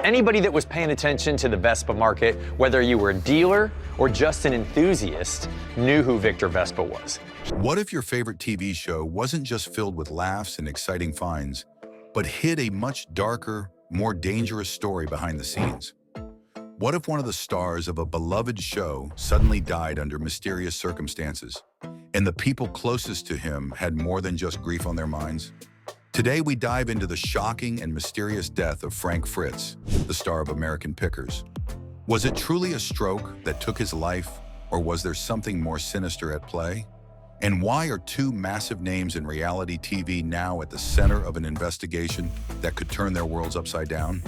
Anybody that was paying attention to the Vespa market, whether you were a dealer or just an enthusiast, knew who Victor Vespa was. What if your favorite TV show wasn't just filled with laughs and exciting finds, but hid a much darker, more dangerous story behind the scenes? What if one of the stars of a beloved show suddenly died under mysterious circumstances, and the people closest to him had more than just grief on their minds? Today, we dive into the shocking and mysterious death of Frank Fritz, the star of American Pickers. Was it truly a stroke that took his life, or was there something more sinister at play? And why are two massive names in reality TV now at the center of an investigation that could turn their worlds upside down?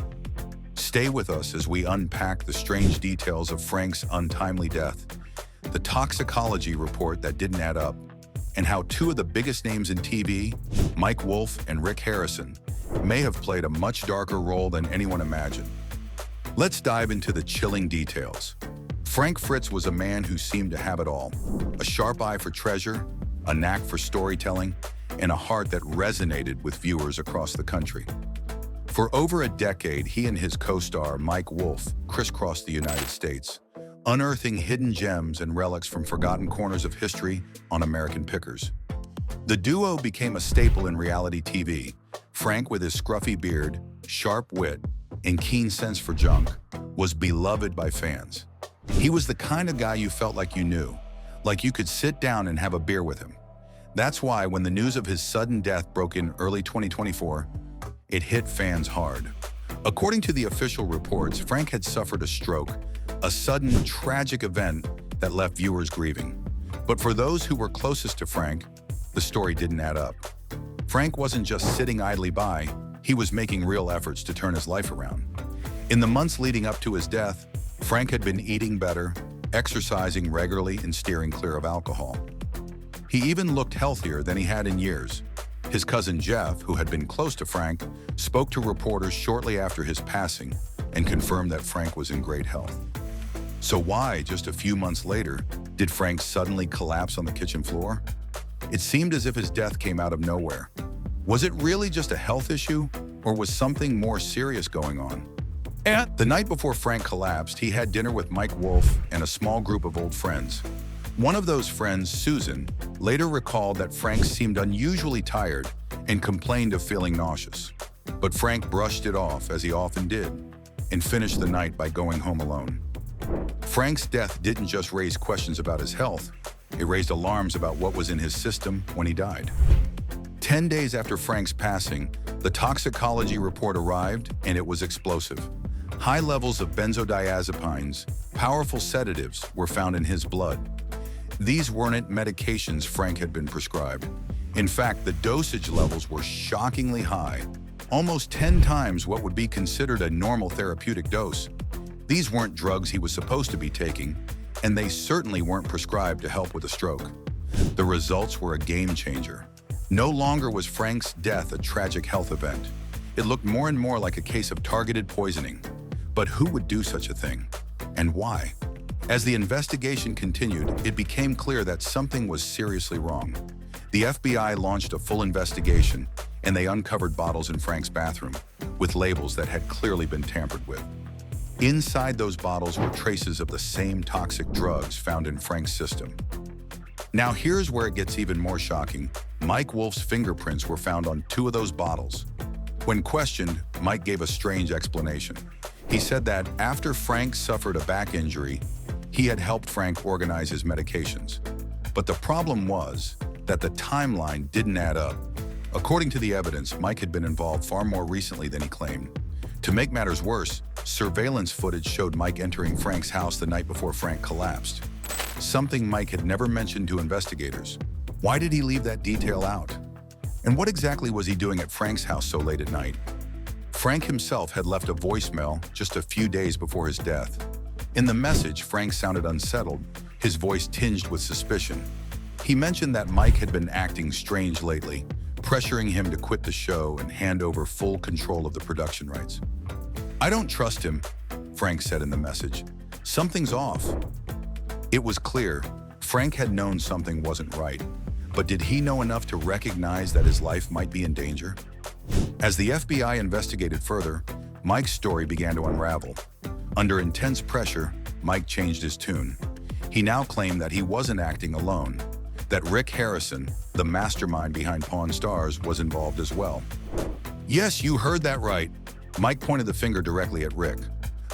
Stay with us as we unpack the strange details of Frank's untimely death, the toxicology report that didn't add up, and how two of the biggest names in TV, Mike Wolfe and Rick Harrison, may have played a much darker role than anyone imagined. Let's dive into the chilling details. Frank Fritz was a man who seemed to have it all: a sharp eye for treasure, a knack for storytelling, and a heart that resonated with viewers across the country. For over a decade, he and his co-star, Mike Wolfe, crisscrossed the United States, unearthing hidden gems and relics from forgotten corners of history on American Pickers. The duo became a staple in reality TV. Frank, with his scruffy beard, sharp wit, and keen sense for junk, was beloved by fans. He was the kind of guy you felt like you knew, like you could sit down and have a beer with him. That's why when the news of his sudden death broke in early 2024, it hit fans hard. According to the official reports, Frank had suffered a stroke, a sudden, tragic event that left viewers grieving. But for those who were closest to Frank, the story didn't add up. Frank wasn't just sitting idly by, he was making real efforts to turn his life around. In the months leading up to his death, Frank had been eating better, exercising regularly, and steering clear of alcohol. He even looked healthier than he had in years. His cousin Jeff, who had been close to Frank, spoke to reporters shortly after his passing and confirmed that Frank was in great health. So why, just a few months later, did Frank suddenly collapse on the kitchen floor? It seemed as if his death came out of nowhere. Was it really just a health issue, or was something more serious going on? The night before Frank collapsed, he had dinner with Mike Wolfe and a small group of old friends. One of those friends, Susan, later recalled that Frank seemed unusually tired and complained of feeling nauseous. But Frank brushed it off, as he often did, and finished the night by going home alone. Frank's death didn't just raise questions about his health, it raised alarms about what was in his system when he died. 10 days after Frank's passing, the toxicology report arrived, and it was explosive. High levels of benzodiazepines, powerful sedatives, were found in his blood. These weren't medications Frank had been prescribed. In fact, the dosage levels were shockingly high, almost 10 times what would be considered a normal therapeutic dose. These weren't drugs he was supposed to be taking, and they certainly weren't prescribed to help with a stroke. The results were a game changer. No longer was Frank's death a tragic health event. It looked more and more like a case of targeted poisoning. But who would do such a thing? And why? As the investigation continued, it became clear that something was seriously wrong. The FBI launched a full investigation, and they uncovered bottles in Frank's bathroom with labels that had clearly been tampered with. Inside those bottles were traces of the same toxic drugs found in Frank's system. Now here's where it gets even more shocking. Mike Wolfe's fingerprints were found on 2 of those bottles. When questioned, Mike gave a strange explanation. He said that after Frank suffered a back injury, he had helped Frank organize his medications. But the problem was that the timeline didn't add up. According to the evidence, Mike had been involved far more recently than he claimed. To make matters worse, surveillance footage showed Mike entering Frank's house the night before Frank collapsed, something Mike had never mentioned to investigators. Why did he leave that detail out? And what exactly was he doing at Frank's house so late at night? Frank himself had left a voicemail just a few days before his death. In the message, Frank sounded unsettled, his voice tinged with suspicion. He mentioned that Mike had been acting strange lately, pressuring him to quit the show and hand over full control of the production rights. "I don't trust him," Frank said in the message. "Something's off." It was clear Frank had known something wasn't right, but did he know enough to recognize that his life might be in danger? As the FBI investigated further, Mike's story began to unravel. Under intense pressure, Mike changed his tune. He now claimed that he wasn't acting alone, that Rick Harrison, the mastermind behind Pawn Stars, was involved as well. Yes, you heard that right. Mike pointed the finger directly at Rick.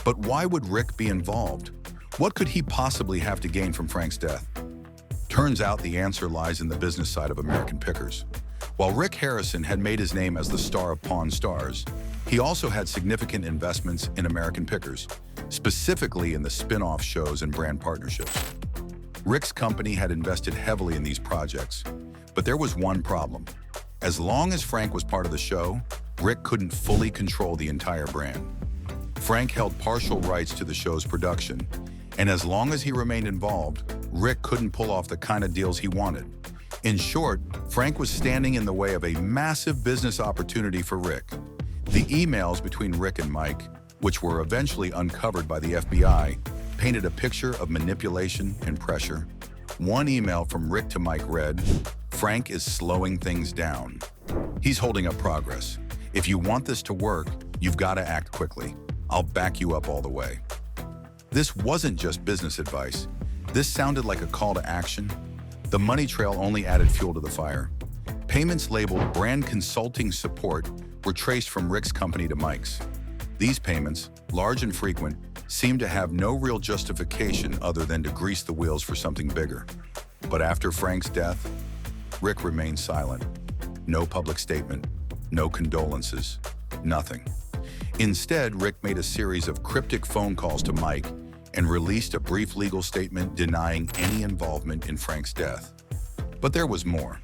But why would Rick be involved? What could he possibly have to gain from Frank's death? Turns out the answer lies in the business side of American Pickers. While Rick Harrison had made his name as the star of Pawn Stars, he also had significant investments in American Pickers, specifically in the spin-off shows and brand partnerships. Rick's company had invested heavily in these projects, but there was one problem. As long as Frank was part of the show, Rick couldn't fully control the entire brand. Frank held partial rights to the show's production, and as long as he remained involved, Rick couldn't pull off the kind of deals he wanted. In short, Frank was standing in the way of a massive business opportunity for Rick. The emails between Rick and Mike, which were eventually uncovered by the FBI, painted a picture of manipulation and pressure. One email from Rick to Mike read, "Frank is slowing things down. He's holding up progress. If you want this to work, you've got to act quickly. I'll back you up all the way." This wasn't just business advice. This sounded like a call to action. The money trail only added fuel to the fire. Payments labeled brand consulting support were traced from Rick's company to Mike's. These payments, large and frequent, seemed to have no real justification other than to grease the wheels for something bigger. But after Frank's death, Rick remained silent. No public statement, no condolences, nothing. Instead, Rick made a series of cryptic phone calls to Mike and released a brief legal statement denying any involvement in Frank's death. But there was more.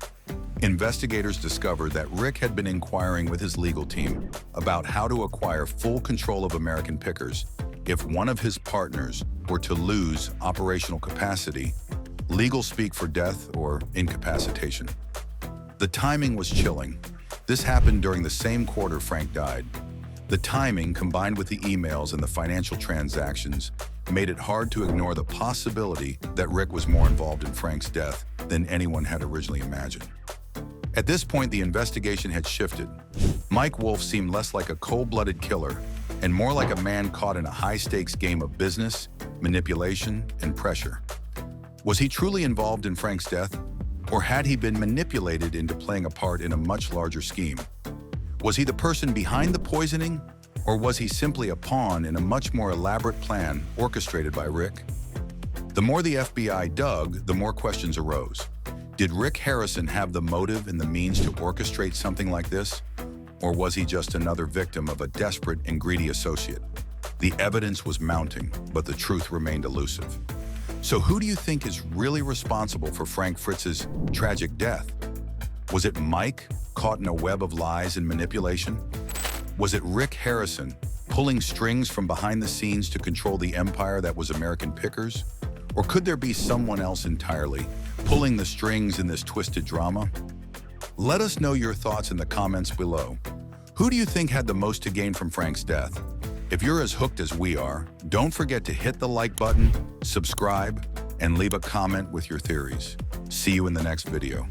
Investigators discovered that Rick had been inquiring with his legal team about how to acquire full control of American Pickers if one of his partners were to lose operational capacity, legal speak for death or incapacitation. The timing was chilling. This happened during the same quarter Frank died. The timing, combined with the emails and the financial transactions, made it hard to ignore the possibility that Rick was more involved in Frank's death than anyone had originally imagined. At this point, the investigation had shifted. Mike Wolfe seemed less like a cold-blooded killer and more like a man caught in a high-stakes game of business, manipulation, and pressure. Was he truly involved in Frank's death, or had he been manipulated into playing a part in a much larger scheme? Was he the person behind the poisoning, or was he simply a pawn in a much more elaborate plan orchestrated by Rick? The more the FBI dug, the more questions arose. Did Rick Harrison have the motive and the means to orchestrate something like this? Or was he just another victim of a desperate and greedy associate? The evidence was mounting, but the truth remained elusive. So who do you think is really responsible for Frank Fritz's tragic death? Was it Mike, caught in a web of lies and manipulation? Was it Rick Harrison, pulling strings from behind the scenes to control the empire that was American Pickers? Or could there be someone else entirely, pulling the strings in this twisted drama? Let us know your thoughts in the comments below. Who do you think had the most to gain from Frank's death? If you're as hooked as we are, don't forget to hit the like button, subscribe, and leave a comment with your theories. See you in the next video.